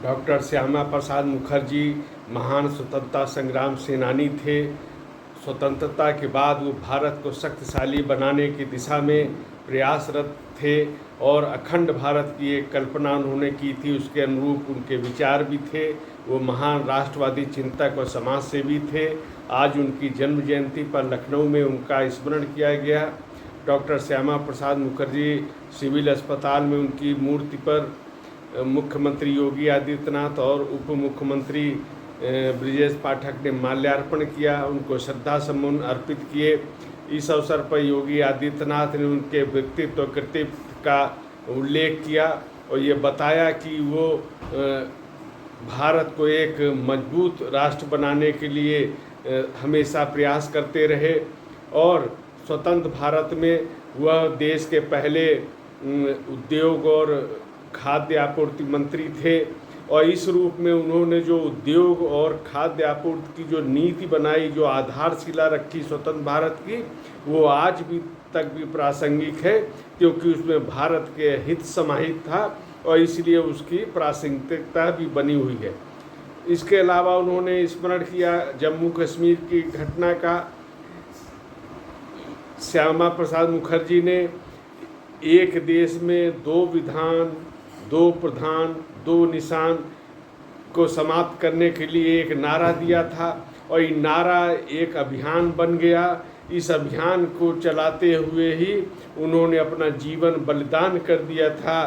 Doctor Shyama Prasad Mukherjee महान स्वतंत्रता संग्राम सेनानी थे। स्वतंत्रता के बाद वो भारत को शक्तिशाली बनाने की दिशा में प्रयासरत थे और अखंड भारत की एक कल्पना उन्होंने की थी, उसके अनुरूप उनके विचार भी थे। वो महान राष्ट्रवादी चिंतक और समाज सेवी थे। आज उनकी जन्म जयंती पर लखनऊ में उनका स्मरण किया गया। डॉक्टर श्यामा प्रसाद मुखर्जी सिविल अस्पताल में उनकी मूर्ति पर मुख्यमंत्री योगी आदित्यनाथ और उप मुख्यमंत्री ब्रिजेश पाठक ने माल्यार्पण किया, उनको श्रद्धा सुमन अर्पित किए। इस अवसर पर योगी आदित्यनाथ ने उनके व्यक्तित्व कृतित्व का उल्लेख किया और ये बताया कि वो भारत को एक मजबूत राष्ट्र बनाने के लिए हमेशा प्रयास करते रहे और स्वतंत्र भारत में वह देश के पहले उद्योग और खाद्य आपूर्ति मंत्री थे और इस रूप में उन्होंने जो उद्योग और खाद्य आपूर्ति की जो नीति बनाई, जो आधारशिला रखी स्वतंत्र भारत की, वो आज भी तक भी प्रासंगिक है, क्योंकि उसमें भारत के हित समाहित था और इसलिए उसकी प्रासंगिकता भी बनी हुई है। इसके अलावा उन्होंने स्मरण किया जम्मू कश्मीर की घटना का। श्यामा प्रसाद मुखर्जी ने एक देश में दो विधान, दो प्रधान, दो निशान को समाप्त करने के लिए एक नारा दिया था और ये नारा एक अभियान बन गया। इस अभियान को चलाते हुए ही उन्होंने अपना जीवन बलिदान कर दिया था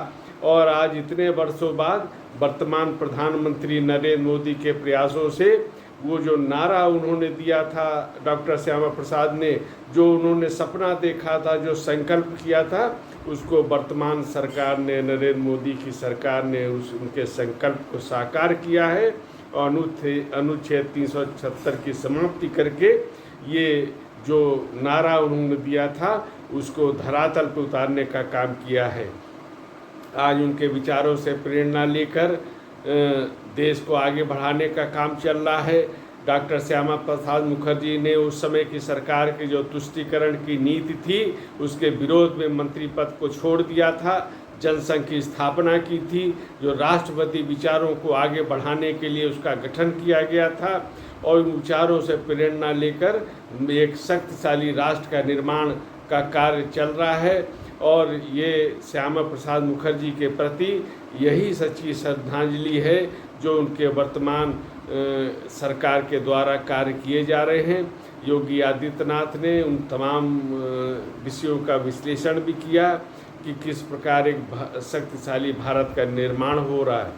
और आज इतने वर्षों बाद वर्तमान प्रधानमंत्री नरेंद्र मोदी के प्रयासों से वो जो नारा उन्होंने दिया था, डॉक्टर श्यामा प्रसाद ने जो उन्होंने सपना देखा था, जो संकल्प किया था, उसको वर्तमान सरकार ने, नरेंद्र मोदी की सरकार ने उनके संकल्प को साकार किया है और अनुच्छेद 376 की समाप्ति करके ये जो नारा उन्होंने दिया था उसको धरातल पर उतारने का काम किया है। आज उनके विचारों से प्रेरणा लेकर देश को आगे बढ़ाने का काम चल रहा है। डॉक्टर श्यामा प्रसाद मुखर्जी ने उस समय की सरकार की जो तुष्टीकरण की नीति थी उसके विरोध में मंत्री पद को छोड़ दिया था, जनसंघ की स्थापना की थी, जो राष्ट्रवादी विचारों को आगे बढ़ाने के लिए उसका गठन किया गया था और उन विचारों से प्रेरणा लेकर एक शक्तिशाली राष्ट्र का निर्माण का कार्य चल रहा है और ये श्यामा प्रसाद मुखर्जी के प्रति यही सच्ची श्रद्धांजलि है जो उनके वर्तमान सरकार के द्वारा कार्य किए जा रहे हैं। योगी आदित्यनाथ ने उन तमाम विषयों का विश्लेषण भी किया कि किस प्रकार एक शक्तिशाली भारत का निर्माण हो रहा है।